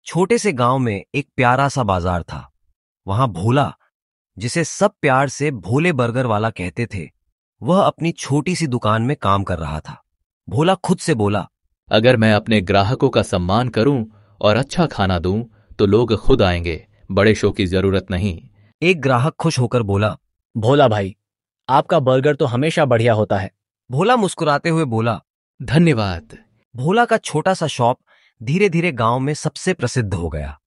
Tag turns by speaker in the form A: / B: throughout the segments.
A: छोटे से गांव में एक प्यारा सा बाजार था। वहां भोला, जिसे सब प्यार से भोले बर्गर वाला कहते थे, वह अपनी छोटी सी दुकान में काम कर रहा था। भोला खुद से बोला,
B: अगर मैं अपने ग्राहकों का सम्मान करूं और अच्छा खाना दूं तो लोग खुद आएंगे, बड़े शो की जरूरत नहीं।
A: एक ग्राहक खुश होकर बोला,
C: भोला भाई, आपका बर्गर तो हमेशा बढ़िया होता है।
A: भोला मुस्कुराते हुए बोला,
B: धन्यवाद।
A: भोला का छोटा सा शॉप धीरे धीरे गांव में सबसे प्रसिद्ध हो गया।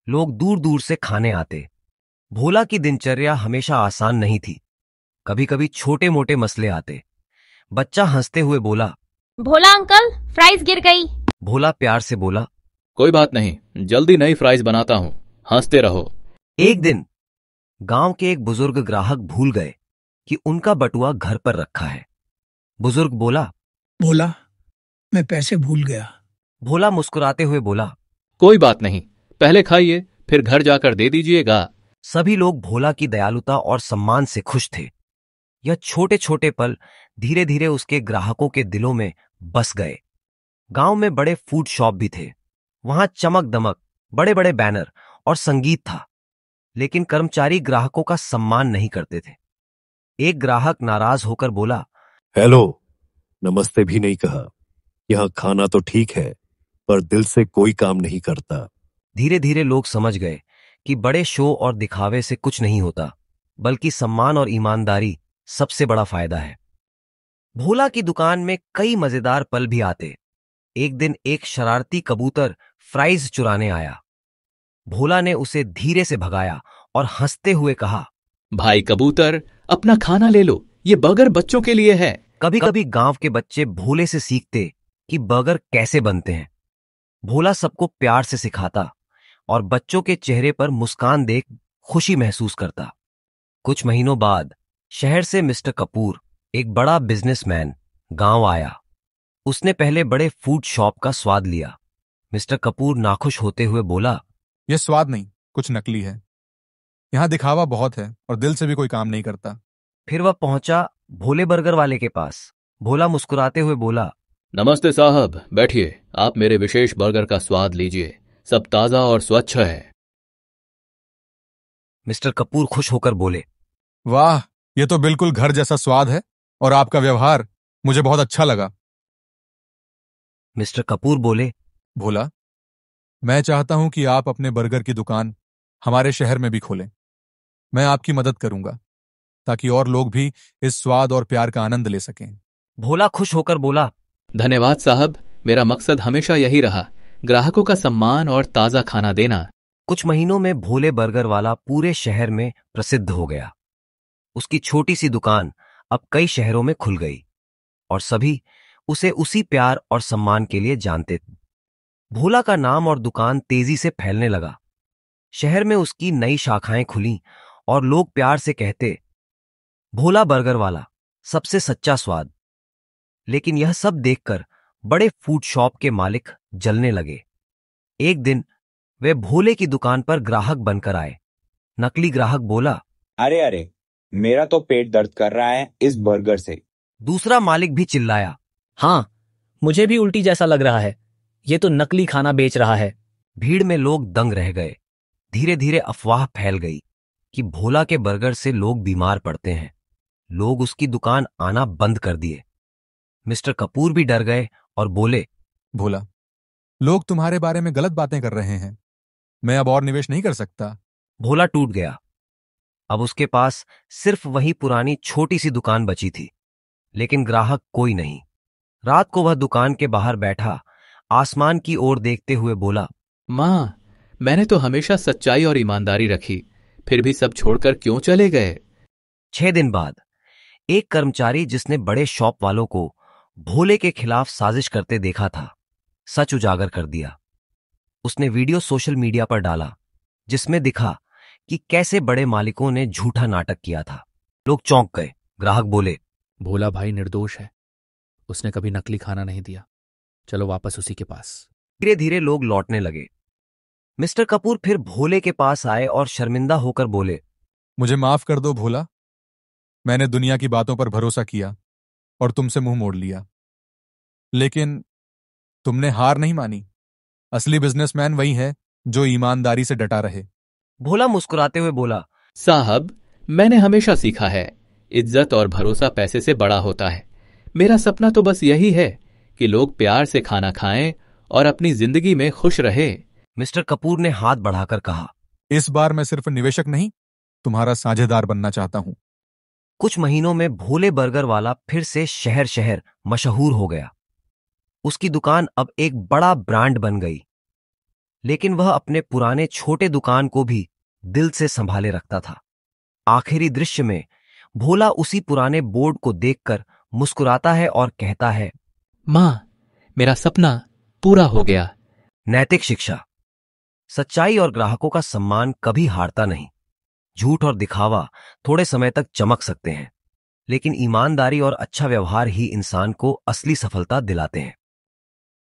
A: लोग दूर दूर से खाने आते। भोला की दिनचर्या हमेशा आसान नहीं थी। कभी कभी छोटे मोटे मसले आते। बच्चा हंसते हुए बोला,
D: भोला अंकल, फ्राइज गिर गई।
A: भोला प्यार से बोला,
B: कोई बात नहीं, जल्दी नई फ्राइज बनाता हूं, हंसते रहो।
A: एक दिन गांव के एक बुजुर्ग ग्राहक भूल गए कि उनका बटुआ घर पर रखा है। बुजुर्ग बोला,
E: भोला, मैं पैसे भूल गया।
A: भोला मुस्कुराते हुए बोला,
B: कोई बात नहीं, पहले खाइए फिर घर जाकर दे दीजिएगा।
A: सभी लोग भोला की दयालुता और सम्मान से खुश थे। यह छोटे छोटे पल धीरे धीरे उसके ग्राहकों के दिलों में बस गए। गांव में बड़े फूड शॉप भी थे। वहां चमक दमक, बड़े बड़े बैनर और संगीत था, लेकिन कर्मचारी ग्राहकों का सम्मान नहीं करते थे। एक ग्राहक नाराज होकर बोला,
F: हेलो, नमस्ते भी नहीं कहा। यहाँ खाना तो ठीक है, पर दिल से कोई काम नहीं करता।
A: धीरे धीरे लोग समझ गए कि बड़े शो और दिखावे से कुछ नहीं होता, बल्कि सम्मान और ईमानदारी सबसे बड़ा फायदा है। भोला की दुकान में कई मजेदार पल भी आते। एक दिन एक शरारती कबूतर फ्राइज चुराने आया। भोला ने उसे धीरे से भगाया और हंसते हुए कहा,
B: भाई कबूतर, अपना खाना ले लो, ये बर्गर बच्चों के लिए है।
A: कभी कभी गांव के बच्चे भोले से सीखते कि बर्गर कैसे बनते हैं। भोला सबको प्यार से सिखाता और बच्चों के चेहरे पर मुस्कान देख खुशी महसूस करता। कुछ महीनों बाद शहर से मिस्टर कपूर, एक बड़ा बिजनेसमैन, गांव आया। उसने पहले बड़े फूड शॉप का स्वाद लिया। मिस्टर कपूर नाखुश होते हुए बोला,
G: यह स्वाद नहीं, कुछ नकली है। यहां दिखावा बहुत है और दिल से भी कोई काम नहीं करता।
A: फिर वह पहुंचा भोले बर्गर वाले के पास। भोला मुस्कुराते हुए बोला,
B: नमस्ते साहब, बैठिए, आप मेरे विशेष बर्गर का स्वाद लीजिए, सब ताजा और स्वच्छ है।
A: मिस्टर कपूर खुश होकर बोले,
G: वाह, यह तो बिल्कुल घर जैसा स्वाद है और आपका व्यवहार मुझे बहुत अच्छा लगा।
A: मिस्टर कपूर बोले,
G: भोला, मैं चाहता हूं कि आप अपने बर्गर की दुकान हमारे शहर में भी खोलें। मैं आपकी मदद करूंगा ताकि और लोग भी इस स्वाद और प्यार का आनंद ले सकें।
A: भोला खुश होकर बोला,
B: धन्यवाद साहब, मेरा मकसद हमेशा यही रहा, ग्राहकों का सम्मान और ताजा खाना देना।
A: कुछ महीनों में भोले बर्गर वाला पूरे शहर में प्रसिद्ध हो गया। उसकी छोटी सी दुकान अब कई शहरों में खुल गई और सभी उसे उसी प्यार और सम्मान के लिए जानते थे। भोला का नाम और दुकान तेजी से फैलने लगा। शहर में उसकी नई शाखाएं खुलीं और लोग प्यार से कहते, भोला बर्गर वाला, सबसे सच्चा स्वाद। लेकिन यह सब देखकर बड़े फूड शॉप के मालिक जलने लगे। एक दिन वे भोले की दुकान पर ग्राहक बनकर आए। नकली ग्राहक बोला,
H: अरे अरे, मेरा तो पेट दर्द कर रहा है इस बर्गर से।
A: दूसरा मालिक भी चिल्लाया,
C: हाँ, मुझे भी उल्टी जैसा लग रहा है, ये तो नकली खाना बेच रहा है।
A: भीड़ में लोग दंग रह गए। धीरे धीरे अफवाह फैल गई कि भोला के बर्गर से लोग बीमार पड़ते हैं। लोग उसकी दुकान आना बंद कर दिए। मिस्टर कपूर भी डर गए और बोले,
G: भोला, लोग तुम्हारे बारे में गलत बातें कर रहे हैं, मैं अब और निवेश नहीं कर सकता।
A: भोला टूट गया। अब उसके पास सिर्फ वही पुरानी छोटी सी दुकान बची थी, लेकिन ग्राहक कोई नहीं। रात को वह दुकान के बाहर बैठा आसमान की ओर देखते हुए बोला,
B: मां, मैंने तो हमेशा सच्चाई और ईमानदारी रखी, फिर भी सब छोड़कर क्यों चले गए।
A: 6 दिन बाद एक कर्मचारी, जिसने बड़े शॉप वालों को भोले के खिलाफ साजिश करते देखा था, सच उजागर कर दिया। उसने वीडियो सोशल मीडिया पर डाला, जिसमें दिखा कि कैसे बड़े मालिकों ने झूठा नाटक किया था। लोग चौंक गए। ग्राहक बोले,
I: भोला भाई निर्दोष है, उसने कभी नकली खाना नहीं दिया, चलो वापस उसी के पास।
A: धीरे धीरे लोग लौटने लगे। मिस्टर कपूर फिर भोले के पास आए और शर्मिंदा होकर बोले,
G: मुझे माफ कर दो भोला, मैंने दुनिया की बातों पर भरोसा किया और तुमसे मुंह मोड़ लिया। लेकिन तुमने हार नहीं मानी। असली बिजनेसमैन वही है जो ईमानदारी से डटा रहे।
A: भोला मुस्कुराते हुए बोला,
B: साहब, मैंने हमेशा सीखा है, इज्जत और भरोसा पैसे से बड़ा होता है। मेरा सपना तो बस यही है कि लोग प्यार से खाना खाएं और अपनी जिंदगी में खुश रहे।
A: मिस्टर कपूर ने हाथ बढ़ाकर कहा,
G: इस बार मैं सिर्फ निवेशक नहीं, तुम्हारा साझेदार बनना चाहता हूं।
A: कुछ महीनों में भोले बर्गर वाला फिर से शहर शहर मशहूर हो गया। उसकी दुकान अब एक बड़ा ब्रांड बन गई, लेकिन वह अपने पुराने छोटे दुकान को भी दिल से संभाले रखता था। आखिरी दृश्य में भोला उसी पुराने बोर्ड को देखकर मुस्कुराता है और कहता है,
B: मां, मेरा सपना पूरा हो गया।
A: नैतिक शिक्षा, सच्चाई और ग्राहकों का सम्मान कभी हारता नहीं। झूठ और दिखावा थोड़े समय तक चमक सकते हैं, लेकिन ईमानदारी और अच्छा व्यवहार ही इंसान को असली सफलता दिलाते हैं।